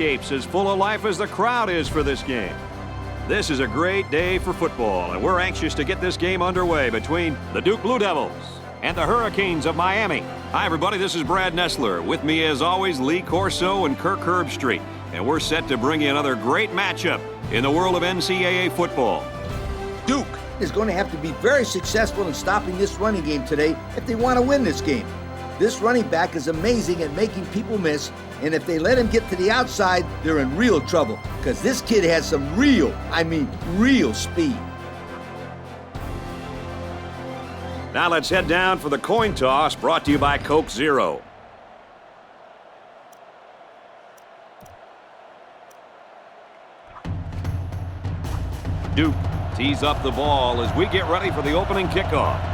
As full of life as the crowd is for this game. This is a great day for football, and we're anxious to get this game underway between the Duke Blue Devils and the Hurricanes of Miami. Hi, everybody. This is Brad Nessler. With me, as always, Lee Corso and Kirk Herbstreit. And we're set to bring you another great matchup in the world of NCAA football. Duke is going to have to be very successful in stopping this running game today if they want to win this game. This running back is amazing at making people miss, and if they let him get to the outside, they're in real trouble because this kid has some real speed. Now let's head down for the coin toss, brought to you by Coke Zero. Duke tees up the ball as we get ready for the opening kickoff.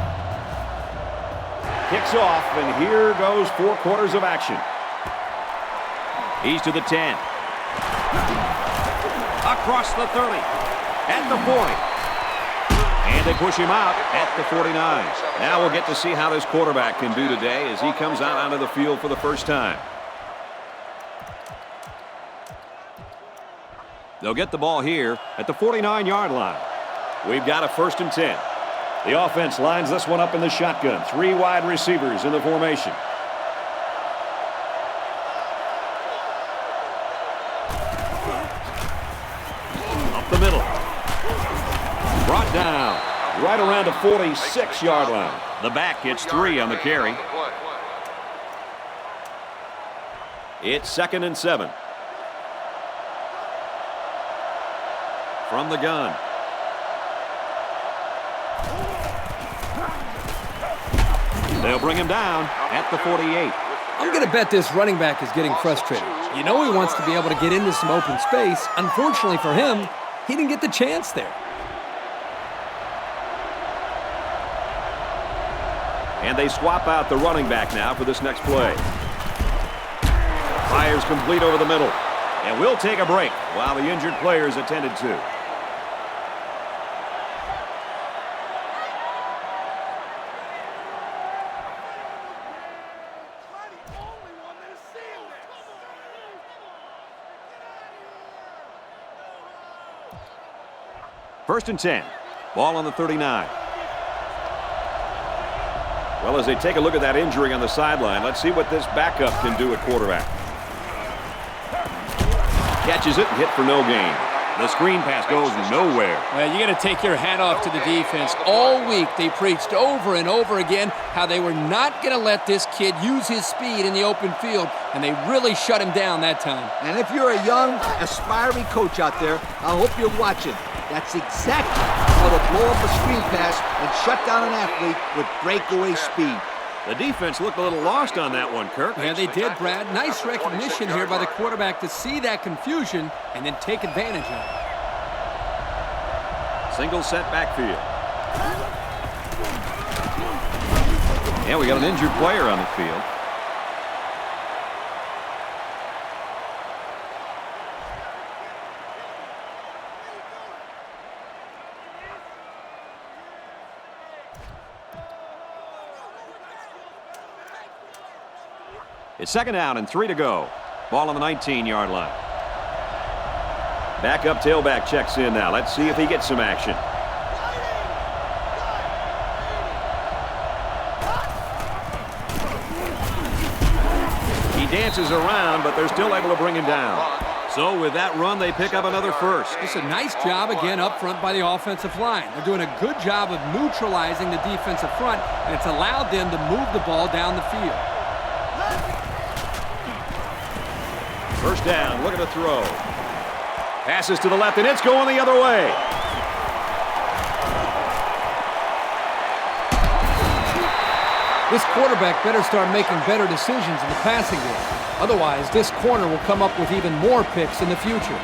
Kicks off, and here goes 4 quarters of action. He's to the 10. Across the 30. At the 40. And they push him out at the 49. Now we'll get to see how this quarterback can do today as he comes out onto the field for the first time. They'll get the ball here at the 49-yard line. We've got a 1st and 10. The offense lines this one up in the shotgun. 3 wide receivers in the formation. Up the middle. Brought down right around the 46-yard line. The back gets 3 on the carry. It's 2nd and 7. From the gun. They'll bring him down at the 48. I'm going to bet this running back is getting frustrated. You know he wants to be able to get into some open space. Unfortunately for him, he didn't get the chance there. And they swap out the running back now for this next play. Fires complete over the middle. And we'll take a break while the injured player is attended to. First and 10. Ball on the 39. Well, as they take a look at that injury on the sideline, let's see what this backup can do at quarterback. Catches it and hit for no gain. The screen pass goes nowhere. Well, you got to take your hat off to the defense. All week they preached over and over again how they were not going to let this kid use his speed in the open field, and they really shut him down that time. And if you're a young, aspiring coach out there, I hope you're watching. That's exactly how to blow up a screen pass and shut down an athlete with breakaway speed. The defense looked a little lost on that one, Kirk. Yeah, they did, Brad. Nice recognition here by the quarterback to see that confusion and then take advantage of it. Single set backfield. Yeah, we got an injured player on the field. It's 2nd down and 3 to go. Ball on the 19-yard line. Backup tailback checks in now. Let's see if he gets some action. He dances around, but they're still able to bring him down. So with that run, they pick up another 1st. It's a nice job again up front by the offensive line. They're doing a good job of neutralizing the defensive front, and it's allowed them to move the ball down the field. 1st down, look at the throw. Passes to the left, and it's going the other way. This quarterback better start making better decisions in the passing game. Otherwise, this corner will come up with even more picks in the future.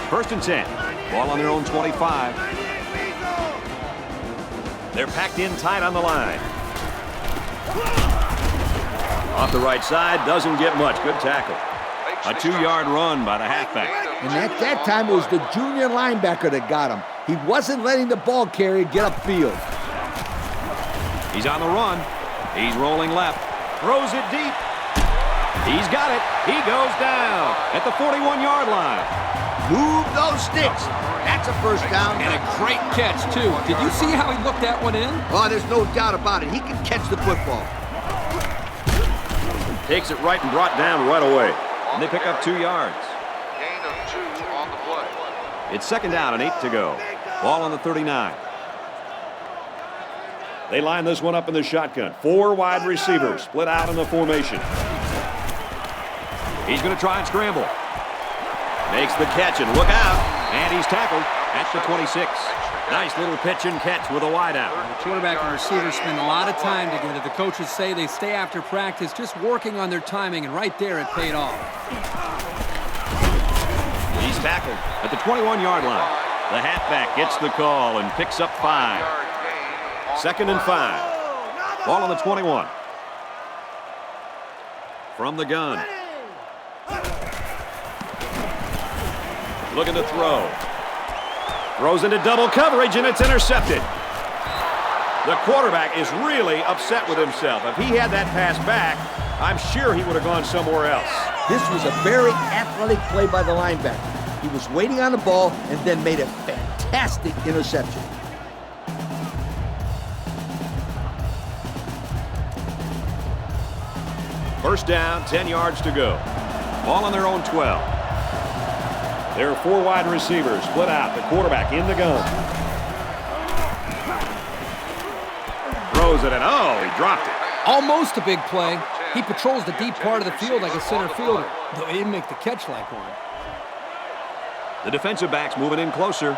1st and 10. Ball on their own 25. They're packed in tight on the line. Off the right side, doesn't get much. Good tackle. A 2-yard run by the halfback. And at that time, it was the junior linebacker that got him. He wasn't letting the ball carrier get upfield. He's on the run. He's rolling left. Throws it deep. He's got it. He goes down at the 41-yard line. Move those sticks. That's a first down. And a great catch, too. Did you see how he looked that one in? Oh, there's no doubt about it. He can catch the football. Takes it right and brought down right away. And they pick up 2 yards. Gain of 2 on the play. It's second down and 8 to go. Ball on the 39. They line this one up in the shotgun. 4 wide receivers split out in the formation. He's going to try and scramble. Makes the catch and look out. And he's tackled at the 26. Nice little pitch and catch with a wideout. The quarterback and receiver spend a lot of time together. The coaches say they stay after practice just working on their timing, and right there it paid off. He's tackled at the 21-yard line. The halfback gets the call and picks up 5. Second and 5. Ball on the 21. From the gun. Looking to throw. Throws into double coverage, and it's intercepted. The quarterback is really upset with himself. If he had that pass back, I'm sure he would have gone somewhere else. This was a very athletic play by the linebacker. He was waiting on the ball and then made a fantastic interception. First down, 10 yards to go. Ball on their own 12. There are 4 wide receivers split out. The quarterback in the gun. Throws it, and oh, he dropped it. Almost a big play. He patrols the deep part of the field like a center fielder, though he didn't make the catch like one. The defensive back's moving in closer.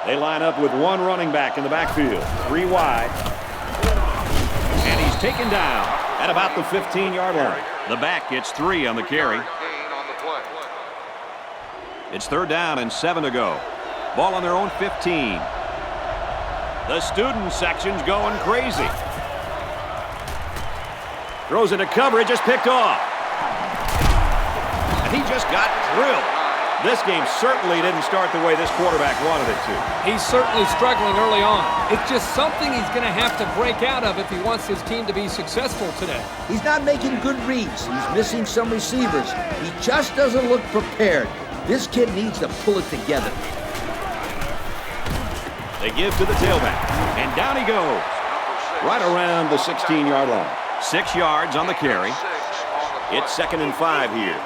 They line up with 1 running back in the backfield. 3 wide. And he's taken down at about the 15-yard line. The back gets 3 on the carry. It's third down and 7 to go. Ball on their own 15. The student section's going crazy. Throws into coverage, just picked off. And he just got drilled. This game certainly didn't start the way this quarterback wanted it to. He's certainly struggling early on. It's just something he's going to have to break out of if he wants his team to be successful today. He's not making good reads. He's missing some receivers. He just doesn't look prepared. This kid needs to pull it together. They give to the tailback, and down he goes. Right around the 16-yard line. 6 yards on the carry. It's second and 5 here.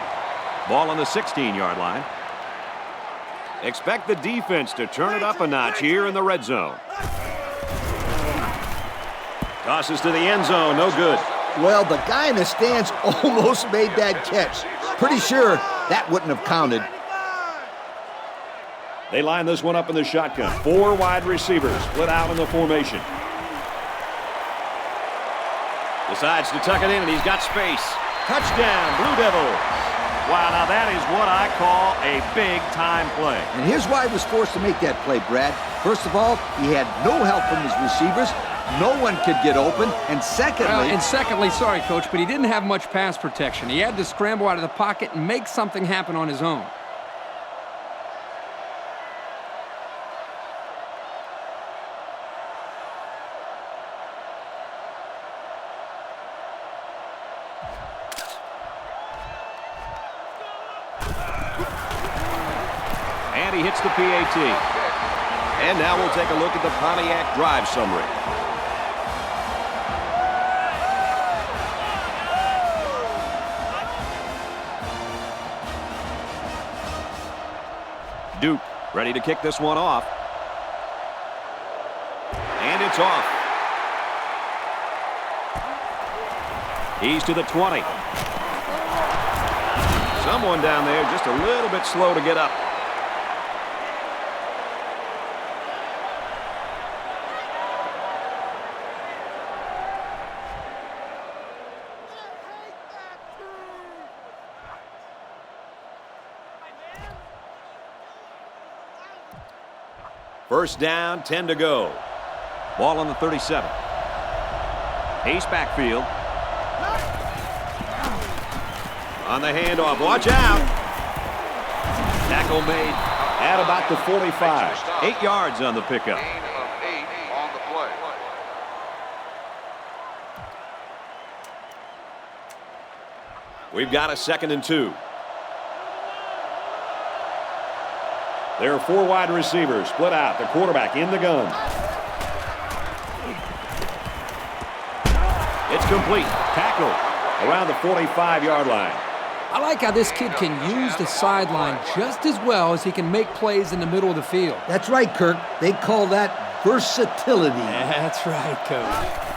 Ball on the 16-yard line. Expect the defense to turn it up a notch here in the red zone. Tosses to the end zone, no good. Well, the guy in the stands almost made that catch. Pretty sure that wouldn't have counted. They line this one up in the shotgun. 4 wide receivers split out in the formation. Decides to tuck it in, and he's got space. Touchdown, Blue Devils. Wow, now that is what I call a big-time play. And here's why he was forced to make that play, Brad. First of all, he had no help from his receivers. No one could get open. And secondly... sorry, Coach, but he didn't have much pass protection. He had to scramble out of the pocket and make something happen on his own. And he hits the PAT. And now we'll take a look at the Pontiac drive summary. Duke ready to kick this one off. And it's off. He's to the 20. Someone down there just a little bit slow to get up. First down, 10 to go. Ball on the 37. Ace backfield. On the handoff, watch out. Tackle made at about the 45. 8 yards on the pickup. Gain of 8 on the play. We've got a 2nd and 2. There are 4 wide receivers split out. The quarterback in the gun. It's complete. Tackle around the 45-yard line. I like how this kid can use the sideline just as well as he can make plays in the middle of the field. That's right, Kirk. They call that versatility. That's right, Coach.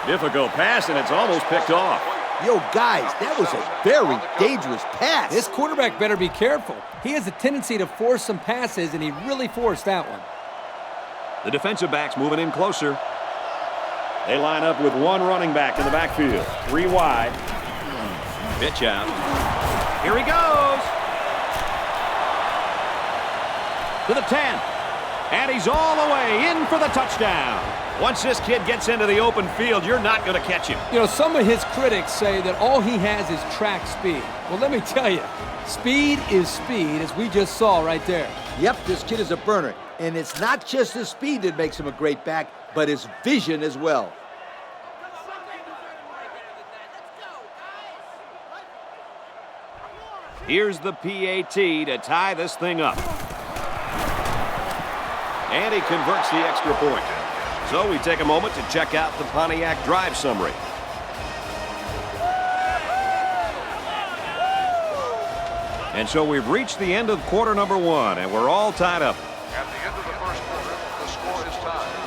Difficult pass, and it's almost picked off. Yo, guys, that was a very dangerous pass. This quarterback better be careful. He has a tendency to force some passes, and he really forced that one. The defensive back's moving in closer. They line up with 1 running back in the backfield. 3 wide. Pitch out. Here he goes. To the 10. And he's all the way in for the touchdown. Once this kid gets into the open field, you're not going to catch him. You know, some of his critics say that all he has is track speed. Well, let me tell you, speed is speed, as we just saw right there. Yep, this kid is a burner. And it's not just his speed that makes him a great back, but his vision as well. Here's the PAT to tie this thing up. And he converts the extra point. So we take a moment to check out the Pontiac drive summary. And so we've reached the end of quarter number 1, and we're all tied up. At the end of the first quarter, the score is tied.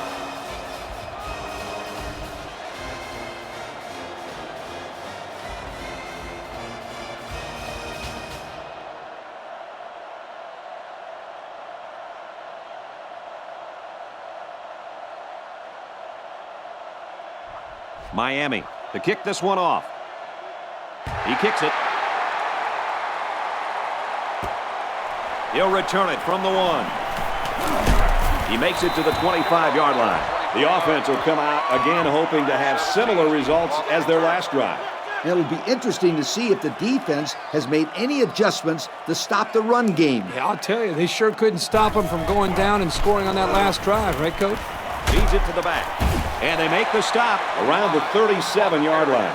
Miami to kick this one off. He kicks it. He'll return it from the 1. He makes it to the 25-yard line. The offense will come out again hoping to have similar results as their last drive. It'll be interesting to see if the defense has made any adjustments to stop the run game. Yeah, I'll tell you, they sure couldn't stop him from going down and scoring on that last drive, right, Coach? Feeds it to the back. And they make the stop around the 37-yard line.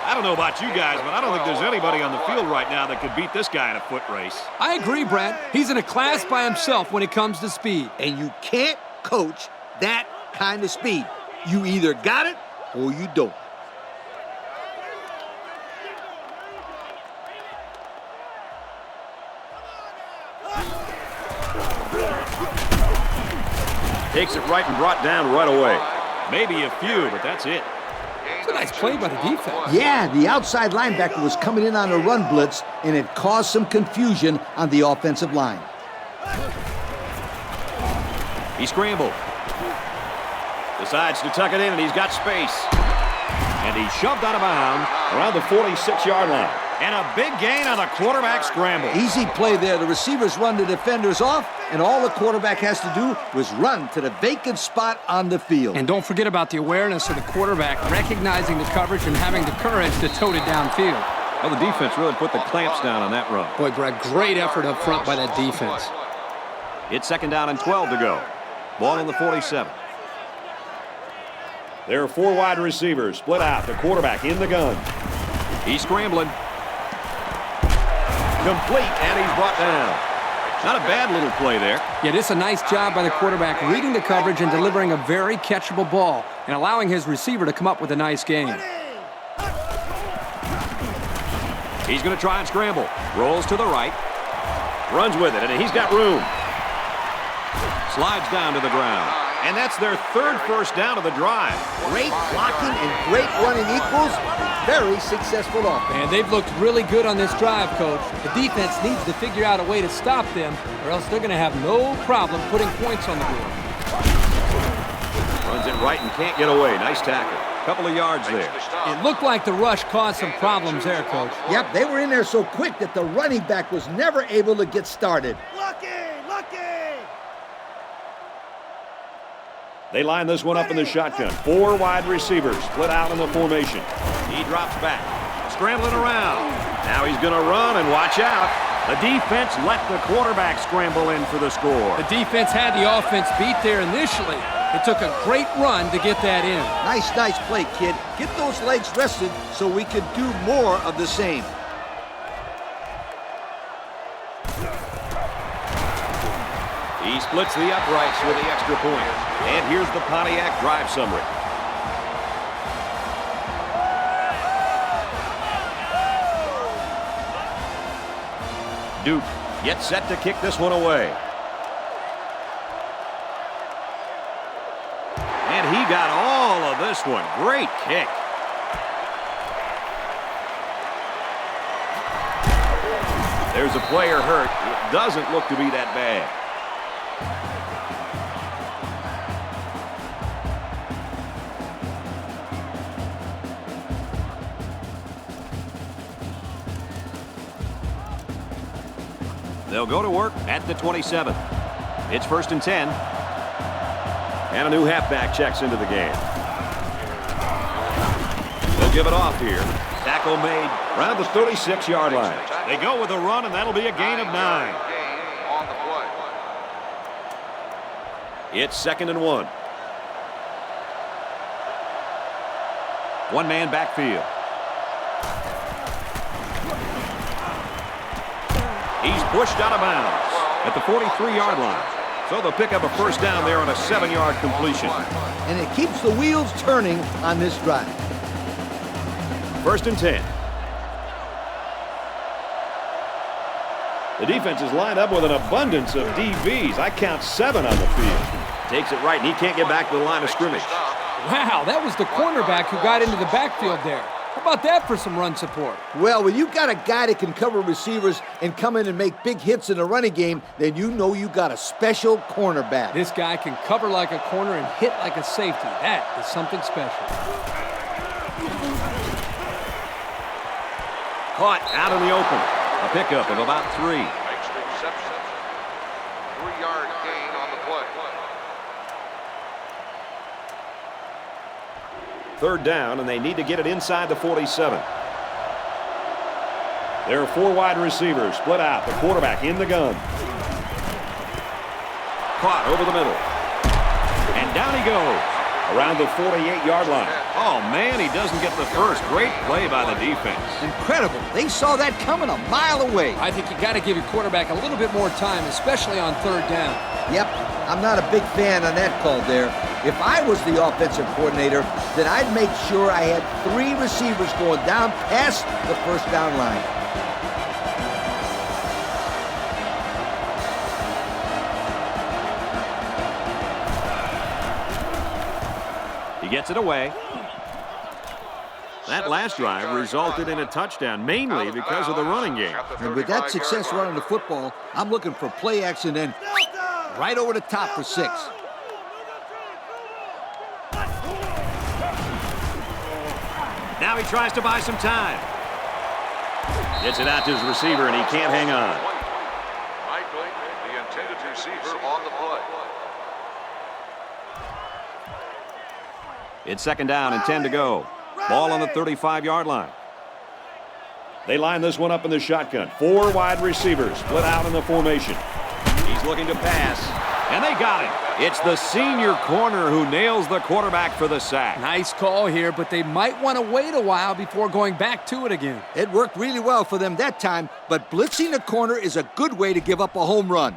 I don't know about you guys, but I don't think there's anybody on the field right now that could beat this guy in a foot race. I agree, Brad. He's in a class by himself when it comes to speed. And you can't coach that kind of speed. You either got it or you don't. Takes it right and brought down right away. Maybe a few, but that's it. It's a nice play by the defense. Yeah, the outside linebacker was coming in on a run blitz, and it caused some confusion on the offensive line. He scrambled. Decides to tuck it in, and he's got space. And he's shoved out of bounds around the 46-yard line. And a big gain on the quarterback scramble. Easy play there. The receivers run the defenders off, and all the quarterback has to do was run to the vacant spot on the field. And don't forget about the awareness of the quarterback, recognizing the coverage and having the courage to tote it downfield. Well, the defense really put the clamps down on that run. Boy, Brad, great effort up front by that defense. It's 2nd down and 12 to go. Ball on the 47. There are 4 wide receivers split out. The quarterback in the gun. He's scrambling. Complete, and he's brought down. Not a bad little play there. Yeah, this is a nice job by the quarterback reading the coverage and delivering a very catchable ball and allowing his receiver to come up with a nice gain. He's going to try and scramble. Rolls to the right. Runs with it, and he's got room. Slides down to the ground. And that's their 3rd first down of the drive. Great blocking and great running equals a very successful offense. And they've looked really good on this drive, Coach. The defense needs to figure out a way to stop them, or else they're going to have no problem putting points on the board. Runs it right and can't get away. Nice tackle. Couple of yards there. It looked like the rush caused some problems there, Coach. Yep, they were in there so quick that the running back was never able to get started. They line this one up in the shotgun. 4 wide receivers split out in the formation. He drops back, scrambling around. Now he's going to run, and watch out. The defense let the quarterback scramble in for the score. The defense had the offense beat there initially, It took a great run to get that in. Nice play, kid. Get those legs rested so we can do more of the same. He splits the uprights with the extra point. And here's the Pontiac drive summary. Duke gets set to kick this one away. And he got all of this one. Great kick. There's a player hurt. It doesn't look to be that bad. They'll go to work at the 27. It's 1st and 10. And a new halfback checks into the game. They'll give it off here. Tackle made around the 36-yard line. They go with a run, and that'll be a gain of 9. It's 2nd and 1. One-man backfield. He's pushed out of bounds at the 43-yard line. So they'll pick up a first down there on a 7-yard completion. And it keeps the wheels turning on this drive. 1st and 10. The defense is lined up with an abundance of DBs. I count 7 on the field. Takes it right, and he can't get back to the line of scrimmage. Wow, that was the cornerback who got into the backfield there. How about that for some run support? Well, when you've got a guy that can cover receivers and come in and make big hits in the running game, then you know you got a special cornerback. This guy can cover like a corner and hit like a safety. That is something special. Caught out in the open. A pickup of about 3. Makes the reception. 3-yard gain on the play. 3rd down, and they need to get it inside the 47. There are 4 wide receivers split out. The quarterback in the gun. Caught over the middle. And down he goes around the 48-yard line. Oh, man, he doesn't get the first. Great play by the defense. Incredible. They saw that coming a mile away. I think you got to give your quarterback a little bit more time, especially on 3rd down. Yep, I'm not a big fan on that call there. If I was the offensive coordinator, then I'd make sure I had 3 receivers going down past the first down line. He gets it away. That last drive resulted in a touchdown, mainly because of the running game. And with that success running the football, I'm looking for play action and right over the top for 6. Now he tries to buy some time. Gets it out to his receiver, and he can't hang on. Likely the intended receiver on the play. It's 2nd down and 10 to go. Ball on the 35-yard line. They line this one up in the shotgun. 4 wide receivers split out in the formation. He's looking to pass, and they got him. It's the senior corner who nails the quarterback for the sack. Nice call here, but they might want to wait a while before going back to it again. It worked really well for them that time, but blitzing the corner is a good way to give up a home run.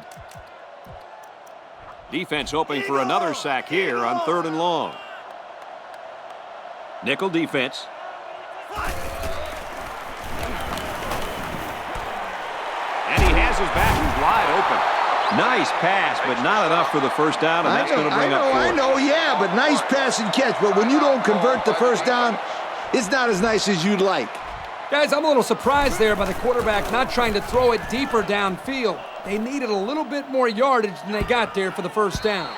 Defense hoping for another sack here on 3rd and long. Nickel defense. And he has his back. He's wide open. Nice pass, but not enough for the first down, and that's going to bring up 4th. I know, yeah, but nice pass and catch. But when you don't convert the first down, it's not as nice as you'd like. Guys, I'm a little surprised there by the quarterback not trying to throw it deeper downfield. They needed a little bit more yardage than they got there for the first down.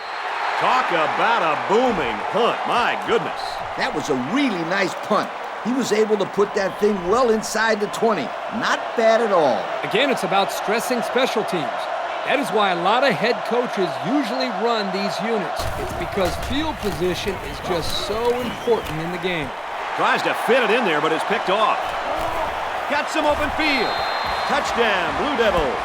Talk about a booming punt. My goodness. That was a really nice punt. He was able to put that thing well inside the 20. Not bad at all. Again, it's about stressing special teams. That is why a lot of head coaches usually run these units. It's because field position is just so important in the game. Tries to fit it in there, but it's picked off. Got some open field. Touchdown, Blue Devils.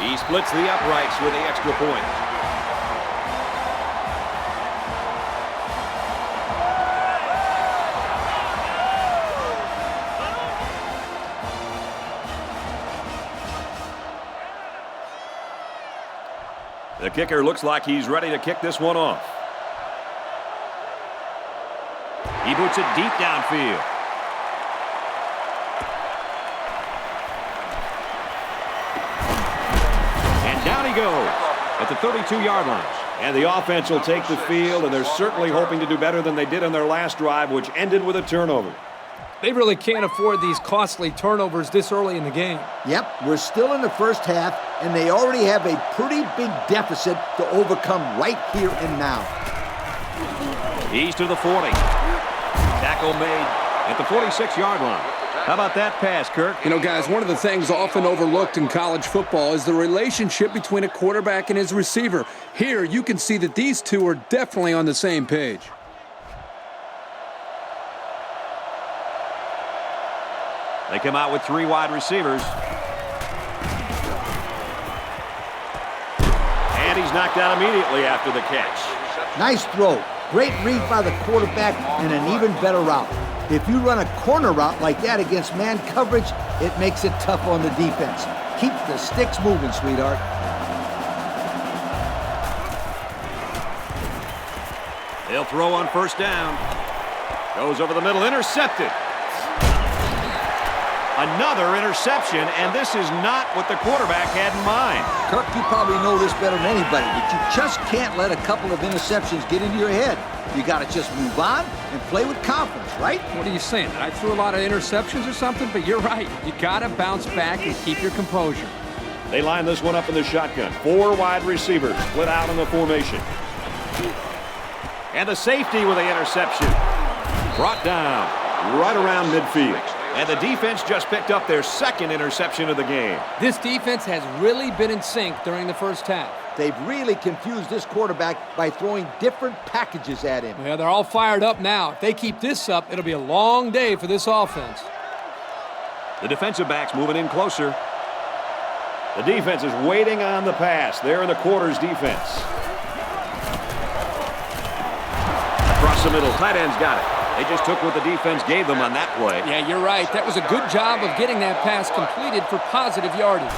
He splits the uprights with the extra point. The kicker looks like he's ready to kick this one off. He boots it deep downfield. And down he goes at the 32-yard line. And the offense will take the field, and they're certainly hoping to do better than they did on their last drive, which ended with a turnover. They really can't afford these costly turnovers this early in the game. Yep, we're still in the first half, and they already have a pretty big deficit to overcome right here and now. He's to the 40. Tackle made at the 46-yard line. How about that pass, Kirk? You know, guys, one of the things often overlooked in college football is the relationship between a quarterback and his receiver. Here, you can see that these two are definitely on the same page. They come out with 3 wide receivers. And he's knocked out immediately after the catch. Nice throw. Great read by the quarterback and an even better route. If you run a corner route like that against man coverage, it makes it tough on the defense. Keep the sticks moving, sweetheart. They'll throw on first down. Goes over the middle, intercepted. Another interception, and this is not what the quarterback had in mind. Kirk, you probably know this better than anybody, but you just can't let a couple of interceptions get into your head. You got to just move on and play with confidence, right? What are you saying? That I threw a lot of interceptions or something? But you're right. You got to bounce back and keep your composure. They line this one up in the shotgun. 4 wide receivers split out in the formation. And the safety with the interception. Brought down right around midfield. And the defense just picked up their second interception of the game. This defense has really been in sync during the first half. They've really confused this quarterback by throwing different packages at him. Well, they're all fired up now. If they keep this up, it'll be a long day for this offense. The defensive back's moving in closer. The defense is waiting on the pass. They're in the quarters defense. Across the middle, tight end's got it. They just took what the defense gave them on that play. Yeah, you're right. That was a good job of getting that pass completed for positive yardage.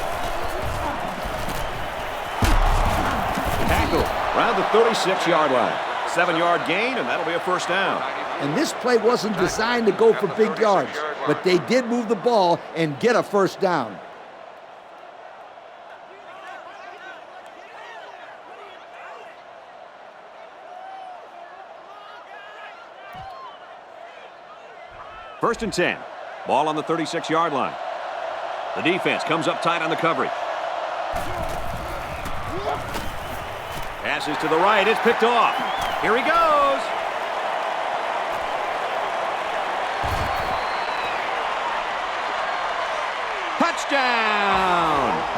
Tackle around the 36-yard line. 7-yard gain, and that'll be a first down. And this play wasn't designed to go for big yards, but they did move the ball and get a first down. First and 10. Ball on the 36-yard line. The defense comes up tight on the coverage. Passes to the right. It's picked off. Here he goes. Touchdown!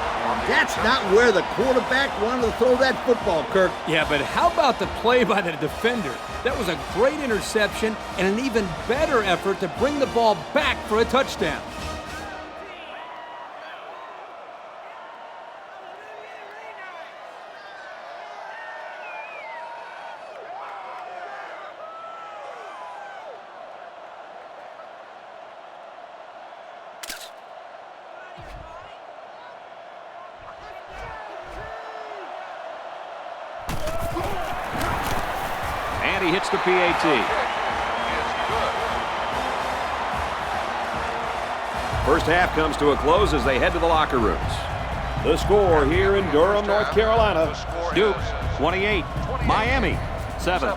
That's not where the quarterback wanted to throw that football, Kirk. Yeah, but how about the play by the defender? That was a great interception and an even better effort to bring the ball back for a touchdown. And he hits the PAT. First half comes to a close as they head to the locker rooms. The score here in Durham, North Carolina. Duke 28, Miami 7.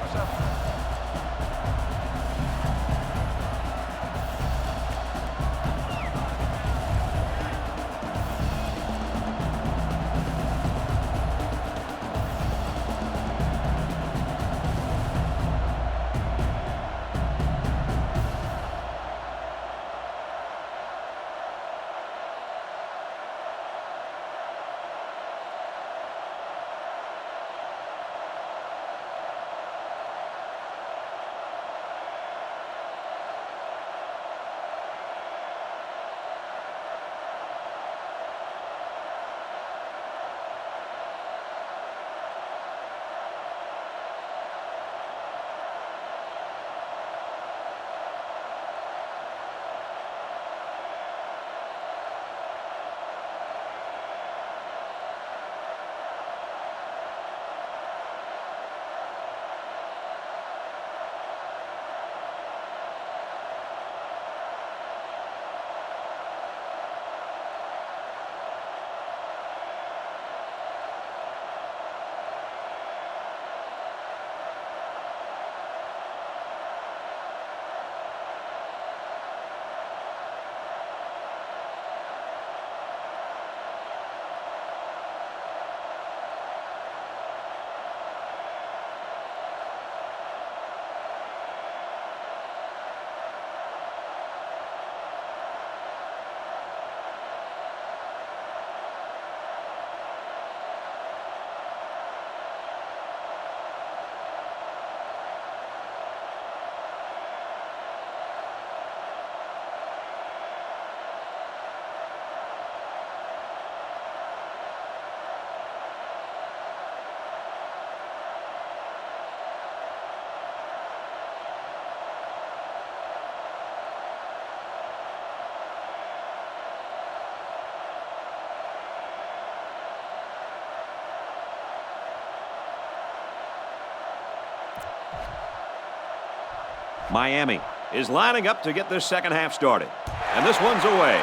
Miami is lining up to get this second half started. And this one's away.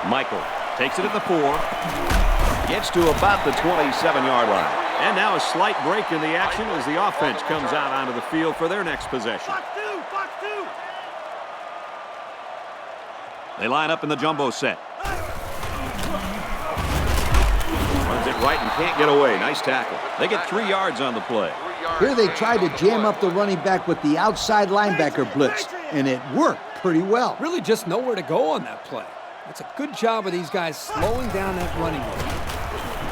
Michael takes it at the 4. Gets to about the 27-yard line. And now a slight break in the action as the offense comes out onto the field for their next possession. They line up in the jumbo set. Runs it right and can't get away. Nice tackle. They get 3 yards on the play. Here they tried to jam up the running back with the outside linebacker blitz, and it worked pretty well. Really just nowhere to go on that play. It's a good job of these guys slowing down that running game.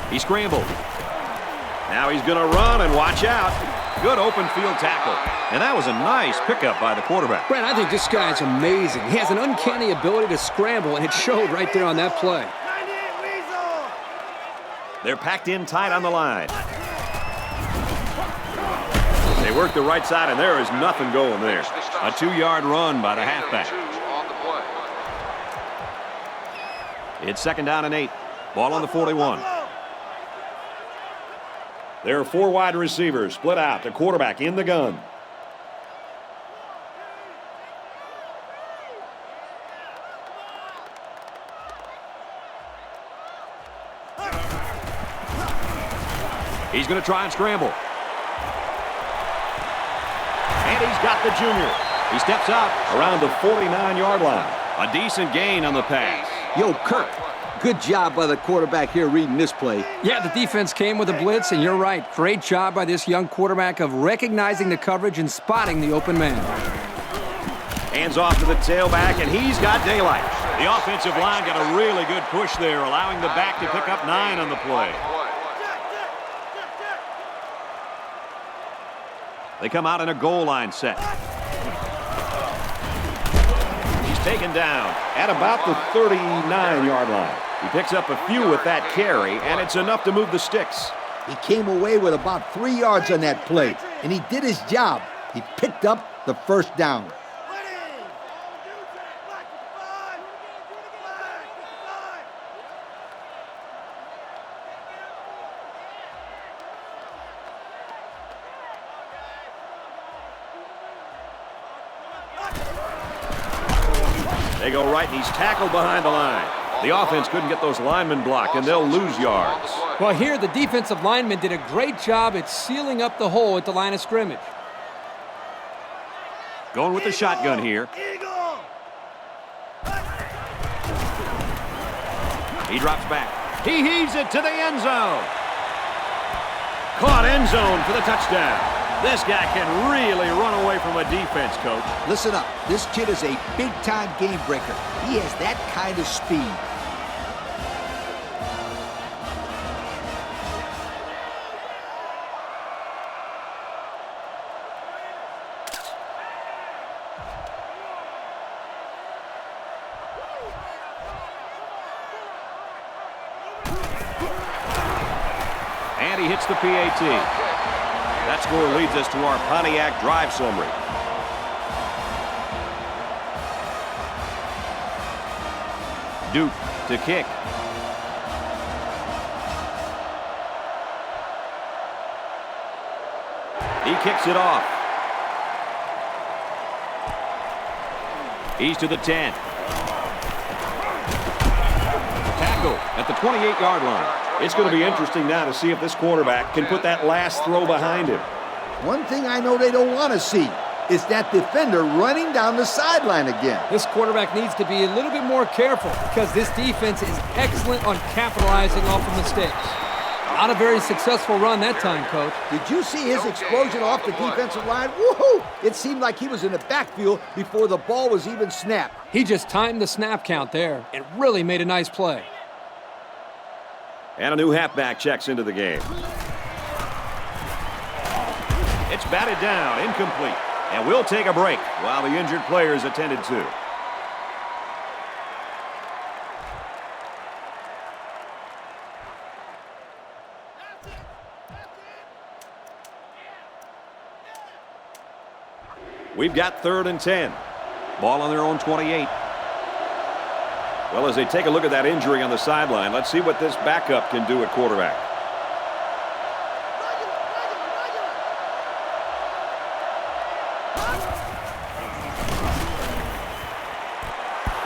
He scrambled. Now he's going to run, and watch out. Good open field tackle. And that was a nice pickup by the quarterback. Brent, I think this guy's amazing. He has an uncanny ability to scramble, and it showed right there on that play. They're packed in tight on the line. They work the right side, and there is nothing going there. A 2-yard run by the halfback. It's 2nd down and 8. Ball on the 41. There are 4 wide receivers split out. The quarterback in the gun. He's going to try and scramble. And he's got the junior. He steps out around the 49-yard line. A decent gain on the pass. Yo, Kirk, good job by the quarterback here reading this play. Yeah, the defense came with a blitz, and you're right. Great job by this young quarterback of recognizing the coverage and spotting the open man. Hands off to the tailback, and he's got daylight. The offensive line got a really good push there, allowing the back to pick up 9 on the play. They come out in a goal line set. He's taken down at about the 39-yard line. He picks up a few with that carry, and it's enough to move the sticks. He came away with about 3 yards on that play, and he did his job. He picked up the first down. They go right, and he's tackled behind the line. The offense couldn't get those linemen blocked, and they'll lose yards. Well, here the defensive linemen did a great job at sealing up the hole at the line of scrimmage. Going with the shotgun here. He drops back. He heaves it to the end zone. Caught end zone for the touchdown. This guy can really run away from a defense, Coach. Listen up. This kid is a big-time game breaker. He has that kind of speed. And he hits the PAT. That score leads us to our Pontiac drive summary. Duke to kick. He kicks it off. He's to the 10. Tackle at the 28-yard line. It's going to be interesting now to see if this quarterback can put that last throw behind him. One thing I know they don't want to see is that defender running down the sideline again. This quarterback needs to be a little bit more careful because this defense is excellent on capitalizing off of mistakes. Not a very successful run that time, Coach. Did you see his explosion off the defensive line? Woohoo! It seemed like he was in the backfield before the ball was even snapped. He just timed the snap count there and really made a nice play. And a new halfback checks into the game. It's batted down, incomplete. And we'll take a break while the injured player is attended to. We've got 3rd and 10. Ball on their own 28. Well, as they take a look at that injury on the sideline, let's see what this backup can do at quarterback.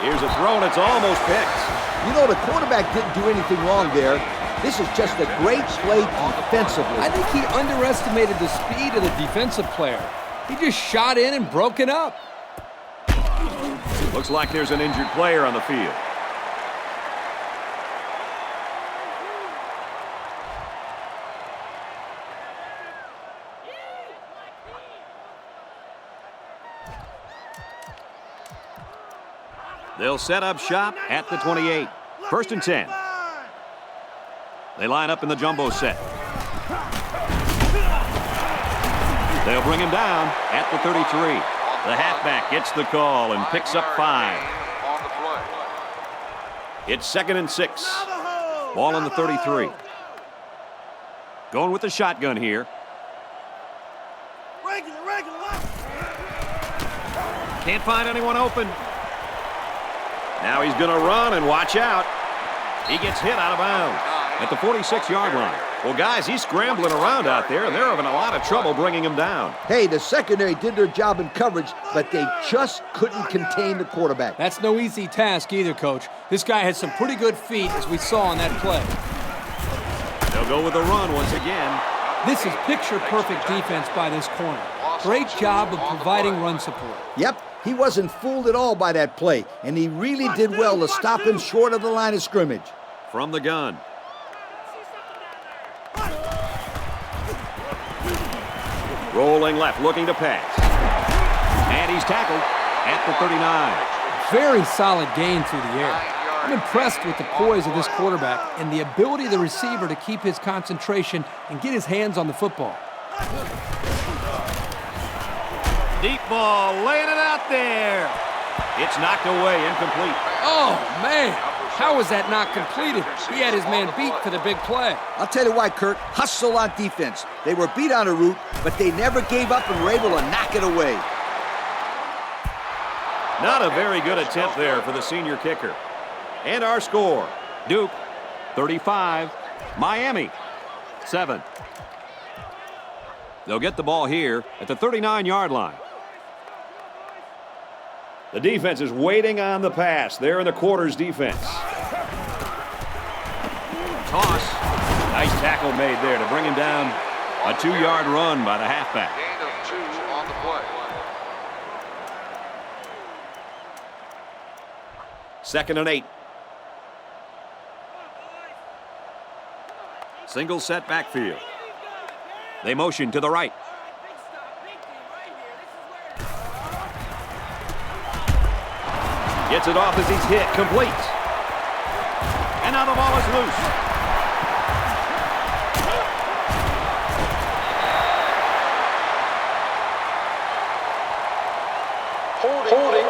Here's a throw, and it's almost picked. You know, the quarterback didn't do anything wrong there. This is just a great play defensively. I think he underestimated the speed of the defensive player. He just shot in and broke it up. Looks like there's an injured player on the field. They'll set up shop at the 28. 1st and 10. They line up in the jumbo set. They'll bring him down at the 33. The halfback gets the call and picks up 5. It's 2nd and 6. Ball on the 33. Going with the shotgun here. Can't find anyone open. Now he's going to run, and watch out. He gets hit out of bounds at the 46-yard line. Well, guys, he's scrambling around out there, and they're having a lot of trouble bringing him down. Hey, the secondary did their job in coverage, but they just couldn't contain the quarterback. That's no easy task either, Coach. This guy had some pretty good feet, as we saw on that play. They'll go with the run once again. This is picture-perfect defense by this corner. Great job of providing run support. Yep, he wasn't fooled at all by that play, and he really did well to stop him short of the line of scrimmage. From the gun. Rolling left, looking to pass. And he's tackled at the 39. Very solid gain through the air. I'm impressed with the poise of this quarterback and the ability of the receiver to keep his concentration and get his hands on the football. Deep ball, laying it out there. It's knocked away, incomplete. Oh, man. How was that not completed? He had his man beat for the big play. I'll tell you why, Kurt. Hustle on defense. They were beat on a route, but they never gave up and were able to knock it away. Not a very good attempt there for the senior kicker. And our score, Duke 35, Miami 7. They'll get the ball here at the 39-yard line. The defense is waiting on the pass. They're in the quarters defense. Toss. Nice tackle made there to bring him down. A 2-yard run by the halfback. Gain of 2 on the play. 2nd and 8. Single set backfield. They motion to the right. Gets it off as he's hit. Complete. And now the ball is loose. Holding.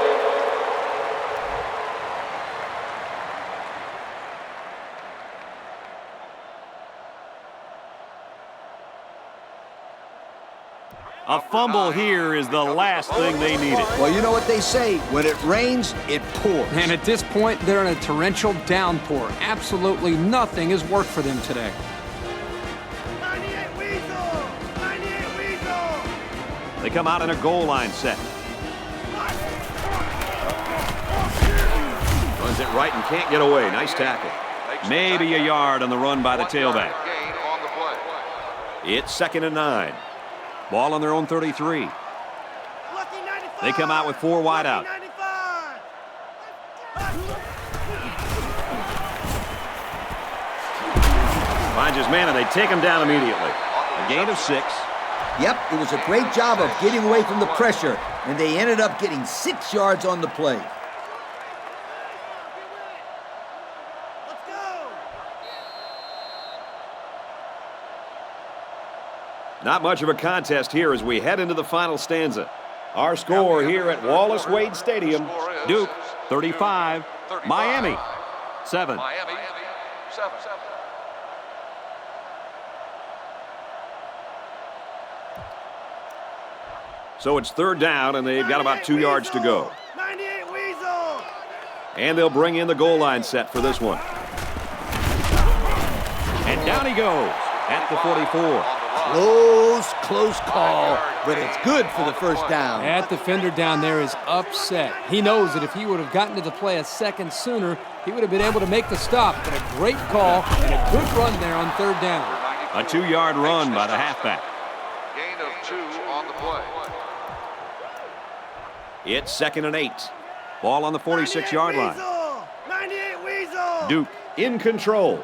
A fumble here is the last thing they needed. Well, you know what they say. When it rains, it pours. And at this point, they're in a torrential downpour. Absolutely nothing has worked for them today. 98 Weasel! 98 Weasel! They come out in a goal line set. Runs it right and can't get away. Nice tackle. Maybe a yard on the run by the tailback. Gain on the play. It's 2nd and 9. Ball on their own 33. They come out with 4 wide out. Finds his man, and they take him down immediately. A gain of 6. Yep, it was a great job of getting away from the pressure, and they ended up getting 6 yards on the play. Not much of a contest here as we head into the final stanza. Our score here at Wallace Wade Stadium, Duke 35, Miami 7. Miami 7. So it's 3rd down, and they've got about 2 yards to go. 98 Weasel! And they'll bring in the goal line set for this one. And down he goes at the 44. Close call, but it's good for the first down. That defender down there is upset. He knows that if he would have gotten to the play a second sooner, he would have been able to make the stop. But a great call and a good run there on third down. A 2-yard run by the halfback. Gain of 2 on the play. It's 2nd and 8. Ball on the 46-yard line. 98 Weasel! Duke in control.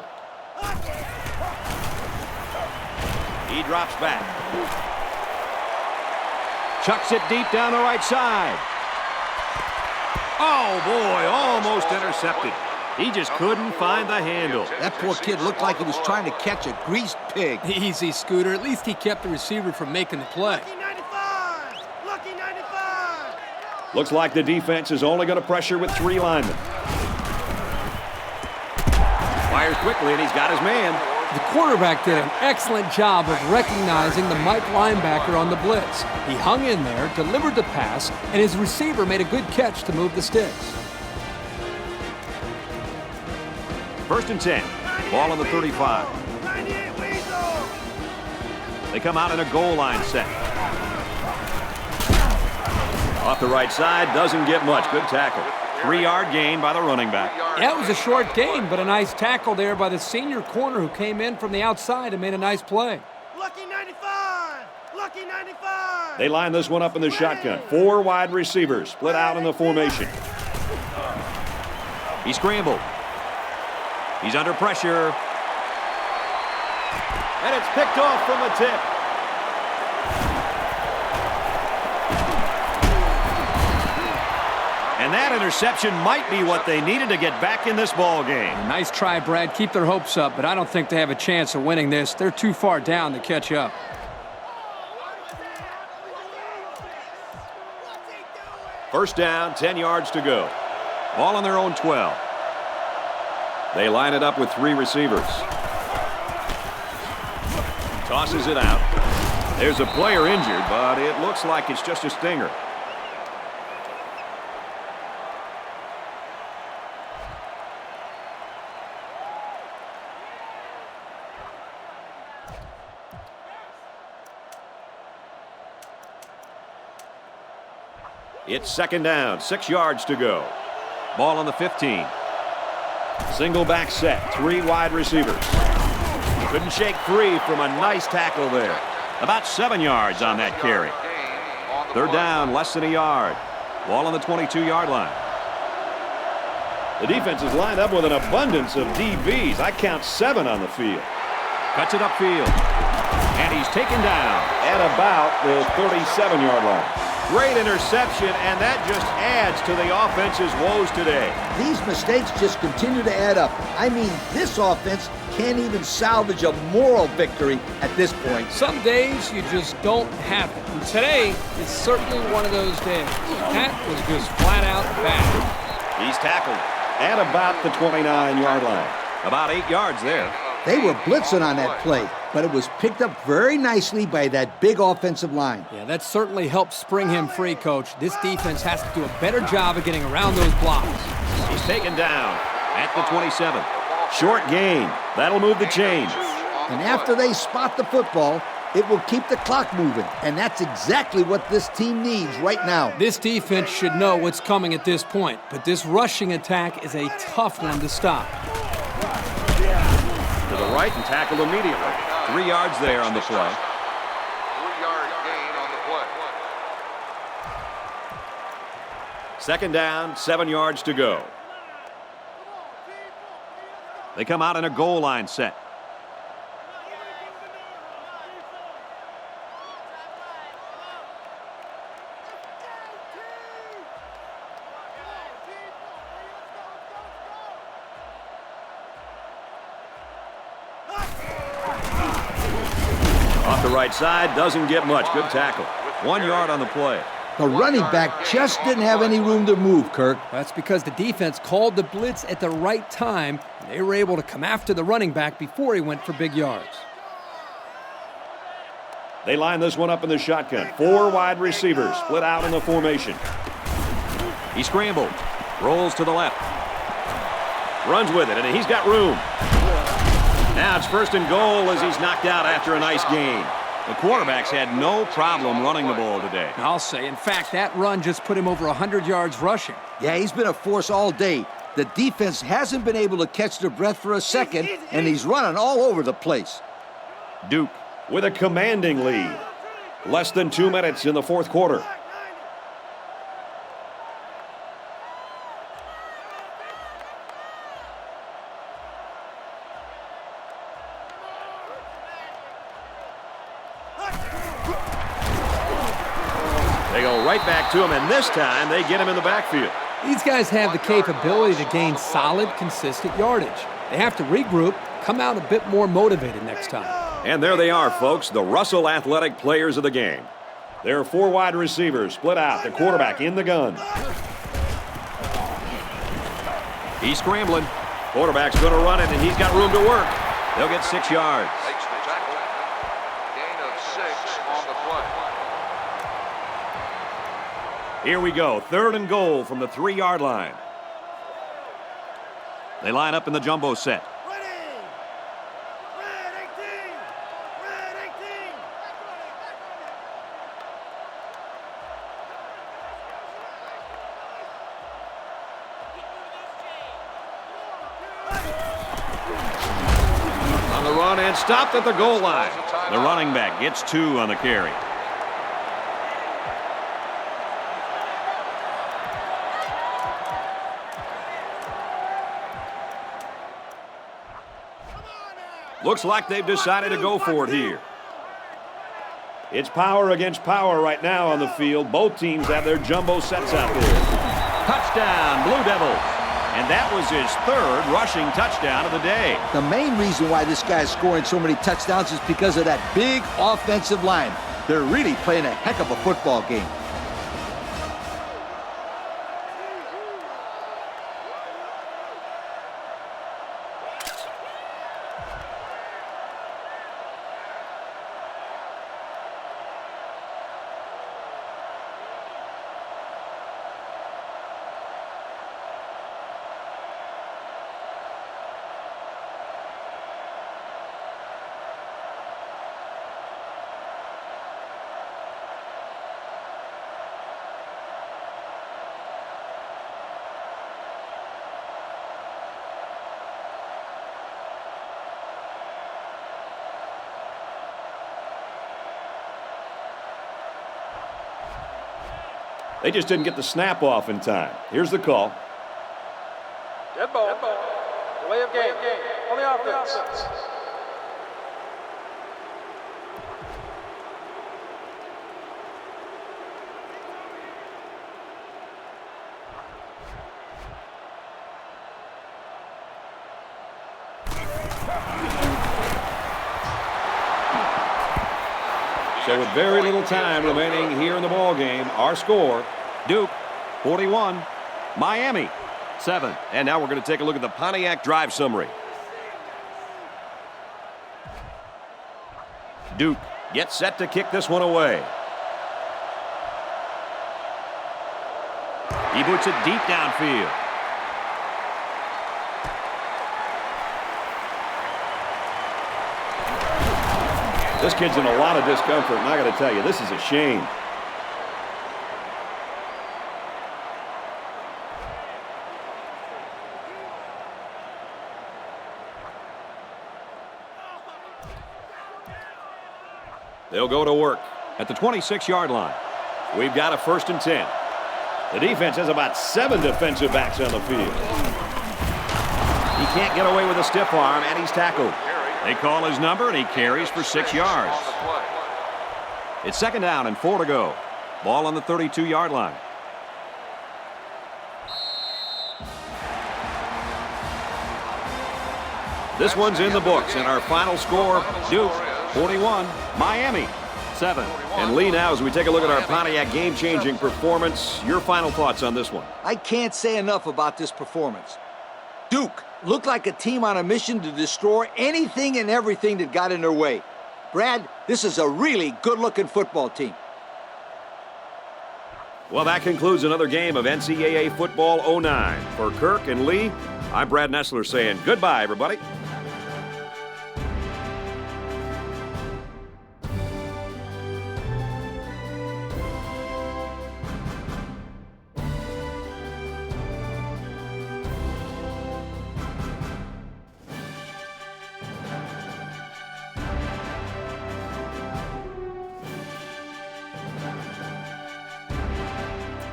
He drops back. Chucks it deep down the right side. Oh, boy, almost intercepted. He just couldn't find the handle. That poor kid looked like he was trying to catch a greased pig. Easy, Scooter. At least he kept the receiver from making the play. Lucky 95! Lucky 95! Looks like the defense is only going to pressure with 3 linemen. Fires quickly, and he's got his man. The quarterback did an excellent job of recognizing the Mike linebacker on the blitz. He hung in there, delivered the pass, and his receiver made a good catch to move the sticks. 1st and 10. Ball on the 35. 98 Weasel! They come out in a goal line set. Off the right side, doesn't get much. Good tackle. 3-yard gain by the running back. That was a short gain, but a nice tackle there by the senior corner who came in from the outside and made a nice play. Lucky 95! Lucky 95! They line this one up in the shotgun. 4 wide receivers split out in the formation. He scrambled. He's under pressure. And it's picked off from the tip. And that interception might be what they needed to get back in this ball game. Nice try, Brad. Keep their hopes up, but I don't think they have a chance of winning this. They're too far down to catch up. First down, 10 yards to go. Ball on their own 12. They line it up with 3 receivers. Tosses it out. There's a player injured, but it looks like it's just a stinger. It's 2nd down, 6 yards to go. Ball on the 15. Single back set, 3 wide receivers. Couldn't shake free from a nice tackle there. About 7 yards on that carry. 3rd down, less than a yard. Ball on the 22-yard line. The defense is lined up with an abundance of DBs. I count 7 on the field. Cuts it upfield. And he's taken down at about the 37-yard line. Great interception, and that just adds to the offense's woes today. These mistakes just continue to add up. I mean, this offense can't even salvage a moral victory at this point. Some days you just don't have it. And today is certainly one of those days. That was just flat out bad. He's tackled at about the 29-yard line. About 8 yards there. They were blitzing on that play, but it was picked up very nicely by that big offensive line. Yeah, that certainly helped spring him free, Coach. This defense has to do a better job of getting around those blocks. He's taken down at the 27. Short gain. That'll move the chains. And after they spot the football, it will keep the clock moving. And that's exactly what this team needs right now. This defense should know what's coming at this point, but this rushing attack is a tough one to stop. To the right and tackled immediately. 3 yards there on the play. 3-yard gain on the play. 2nd down, 7 yards to go. They come out in a goal line set. Off the right side, doesn't get much. Good tackle. 1 yard on the play. The running back just didn't have any room to move, Kirk. That's because the defense called the blitz at the right time, and they were able to come after the running back before he went for big yards. They line this one up in the shotgun. 4 wide receivers split out in the formation. He scrambled. Rolls to the left. Runs with it, and he's got room. Now it's 1st and goal as he's knocked out after a nice gain. The quarterbacks had no problem running the ball today. I'll say, in fact, that run just put him over 100 yards rushing. Yeah, he's been a force all day. The defense hasn't been able to catch their breath for a second, and he's running all over the place. Duke with a commanding lead. Less than 2 minutes in the fourth quarter. They go right back to him, and this time they get him in the backfield. These guys have the capability to gain solid, consistent yardage. They have to regroup, come out a bit more motivated next time. And there they are, folks, the Russell Athletic players of the game. There are 4 wide receivers split out, the quarterback in the gun. He's scrambling. Quarterback's going to run it, and he's got room to work. They'll get 6 yards. Makes the tackle. Gain of 6 on the play. Here we go, 3rd and goal from the 3-yard line. They line up in the jumbo set. Ready. Red 18. Red 18. On the run and stopped at the goal line. The running back gets 2 on the carry. Looks like they've decided to go for it here. It's power against power right now on the field. Both teams have their jumbo sets out there. Touchdown, Blue Devils. And that was his 3rd rushing touchdown of the day. The main reason why this guy is scoring so many touchdowns is because of that big offensive line. They're really playing a heck of a football game. They just didn't get the snap off in time. Here's the call. Dead ball. Delay of game. On the offense. So with very little time remaining here in the ball game, our score, Duke 41, Miami 7. And now we're going to take a look at the Pontiac drive summary. Duke gets set to kick this one away. He boots it deep downfield. This kid's in a lot of discomfort, and I got to tell you, this is a shame. They'll go to work at the 26-yard line. We've got a 1st and 10. The defense has about 7 defensive backs on the field. He can't get away with a stiff arm, and he's tackled. They call his number, and he carries for 6 yards. It's 2nd down and 4 to go. Ball on the 32-yard line. This one's in the books, and our final score, Duke 41, Miami 7. And Lee, now as we take a look at our Pontiac game-changing performance, your final thoughts on this one? I can't say enough about this performance. Duke looked like a team on a mission to destroy anything and everything that got in their way. Brad, this is a really good-looking football team. Well, that concludes another game of NCAA Football 09. For Kirk and Lee, I'm Brad Nessler saying goodbye, everybody.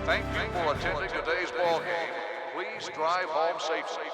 Thank you for attending today's ball game. Please drive home safely.